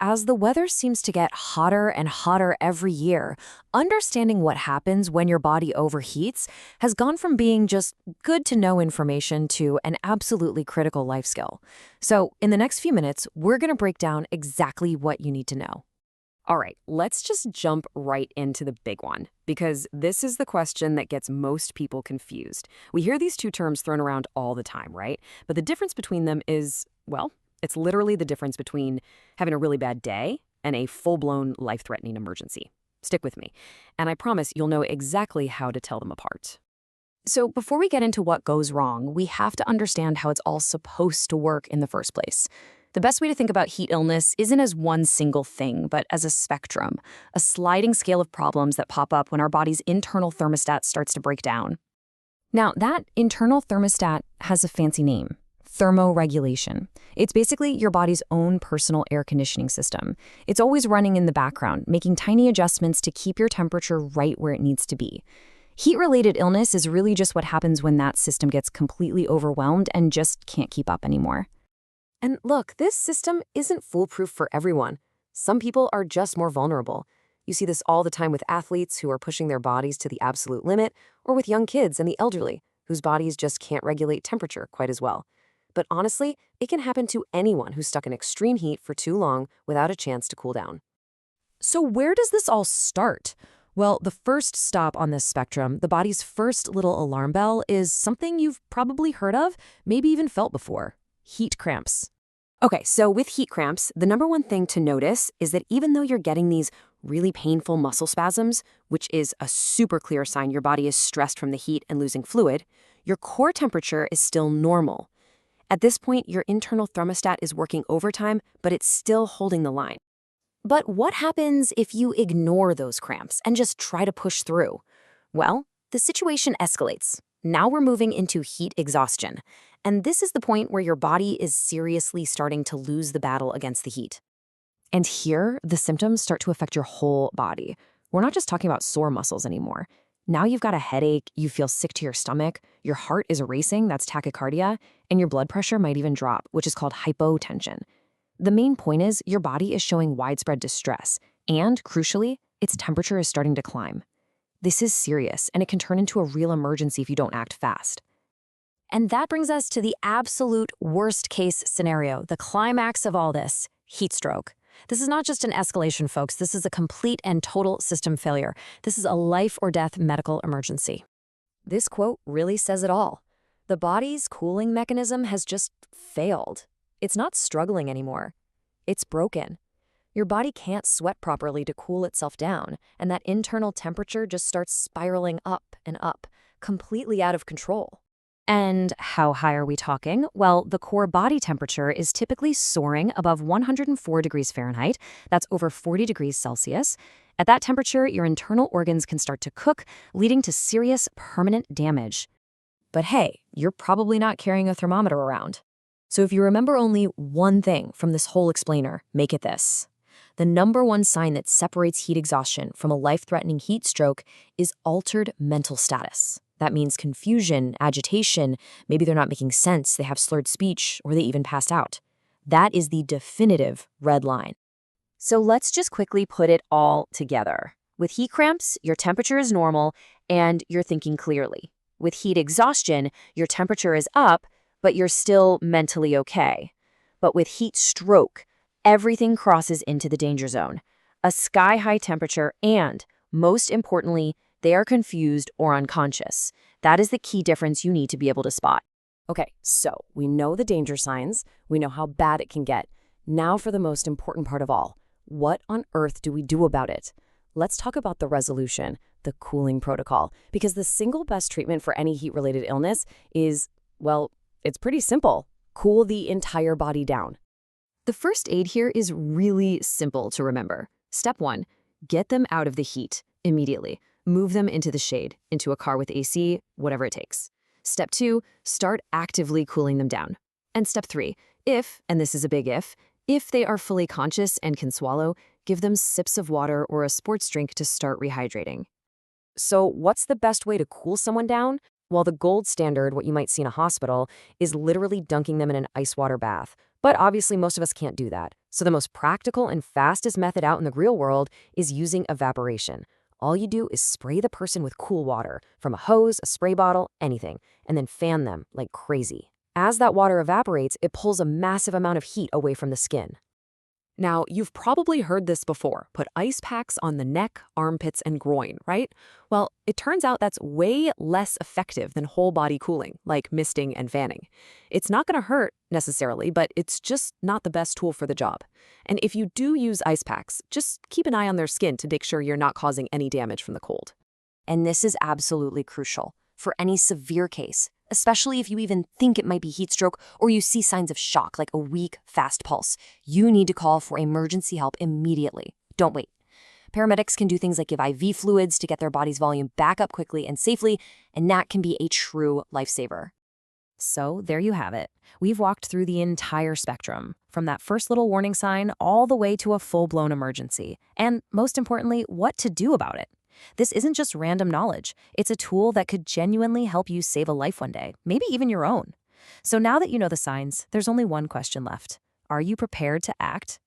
As the weather seems to get hotter and hotter every year, understanding what happens when your body overheats has gone from being just good to know information to an absolutely critical life skill. So, in the next few minutes, we're going to break down exactly what you need to know. All right, let's just jump right into the big one, because this is the question that gets most people confused. We hear these two terms thrown around all the time, right? But the difference between them is, well, it's literally the difference between having a really bad day and a full-blown life-threatening emergency. Stick with me, and I promise you'll know exactly how to tell them apart. So before we get into what goes wrong, we have to understand how it's all supposed to work in the first place. The best way to think about heat illness isn't as one single thing, but as a spectrum, a sliding scale of problems that pop up when our body's internal thermostat starts to break down. Now, that internal thermostat has a fancy name: thermoregulation. It's basically your body's own personal air conditioning system. It's always running in the background, making tiny adjustments to keep your temperature right where it needs to be. Heat-related illness is really just what happens when that system gets completely overwhelmed and just can't keep up anymore. And look, this system isn't foolproof for everyone. Some people are just more vulnerable. You see this all the time with athletes who are pushing their bodies to the absolute limit, or with young kids and the elderly, whose bodies just can't regulate temperature quite as well. But honestly, it can happen to anyone who's stuck in extreme heat for too long without a chance to cool down. So where does this all start? Well, the first stop on this spectrum, the body's first little alarm bell, is something you've probably heard of, maybe even felt before: heat cramps. Okay, so with heat cramps, the number one thing to notice is that even though you're getting these really painful muscle spasms, which is a super clear sign your body is stressed from the heat and losing fluid, your core temperature is still normal. At this point, your internal thermostat is working overtime, but it's still holding the line. But what happens if you ignore those cramps and just try to push through? Well, the situation escalates. Now we're moving into heat exhaustion. And this is the point where your body is seriously starting to lose the battle against the heat. And here, the symptoms start to affect your whole body. We're not just talking about sore muscles anymore. Now you've got a headache, you feel sick to your stomach, your heart is racing, that's tachycardia, and your blood pressure might even drop, which is called hypotension. The main point is your body is showing widespread distress, and, crucially, its temperature is starting to climb. This is serious, and it can turn into a real emergency if you don't act fast. And that brings us to the absolute worst-case scenario, the climax of all this: heat stroke. This is not just an escalation, folks. This is a complete and total system failure. This is a life-or-death medical emergency. This quote really says it all. The body's cooling mechanism has just failed. It's not struggling anymore. It's broken. Your body can't sweat properly to cool itself down, and that internal temperature just starts spiraling up and up, completely out of control. And how high are we talking? Well, the core body temperature is typically soaring above 104 degrees Fahrenheit. That's over 40 degrees Celsius. At that temperature, your internal organs can start to cook, leading to serious, permanent damage. But hey, you're probably not carrying a thermometer around. So if you remember only one thing from this whole explainer, make it this: the number one sign that separates heat exhaustion from a life-threatening heat stroke is altered mental status. That means confusion, agitation, maybe they're not making sense, they have slurred speech, or they even passed out. That is the definitive red line. So let's just quickly put it all together. With heat cramps, your temperature is normal and you're thinking clearly. With heat exhaustion, your temperature is up, but you're still mentally okay. But with heat stroke, everything crosses into the danger zone. A sky-high temperature and, most importantly, they are confused or unconscious. That is the key difference you need to be able to spot. Okay, so we know the danger signs, we know how bad it can get. Now for the most important part of all: what on earth do we do about it? Let's talk about the resolution, the cooling protocol, because the single best treatment for any heat-related illness is, well, it's pretty simple: cool the entire body down. The first aid here is really simple to remember. Step 1, get them out of the heat immediately. Move them into the shade, into a car with AC, whatever it takes. Step 2, start actively cooling them down. And step 3, if, and this is a big if they are fully conscious and can swallow, give them sips of water or a sports drink to start rehydrating. So what's the best way to cool someone down? Well, the gold standard, what you might see in a hospital, is literally dunking them in an ice water bath. But obviously, most of us can't do that. So the most practical and fastest method out in the real world is using evaporation. All you do is spray the person with cool water, from a hose, a spray bottle, anything, and then fan them like crazy. As that water evaporates, it pulls a massive amount of heat away from the skin. Now, you've probably heard this before. Put ice packs on the neck, armpits, and groin, right? Well, it turns out that's way less effective than whole body cooling, like misting and fanning. It's not going to hurt necessarily, but it's just not the best tool for the job. And if you do use ice packs, just keep an eye on their skin to make sure you're not causing any damage from the cold. And this is absolutely crucial for any severe case, especially if you even think it might be heat stroke or you see signs of shock like a weak, fast pulse. You need to call for emergency help immediately. Don't wait. Paramedics can do things like give IV fluids to get their body's volume back up quickly and safely, and that can be a true lifesaver. So there you have it. We've walked through the entire spectrum, from that first little warning sign all the way to a full-blown emergency, and most importantly, what to do about it. This isn't just random knowledge. It's a tool that could genuinely help you save a life one day, maybe even your own. So now that you know the signs, there's only one question left. Are you prepared to act?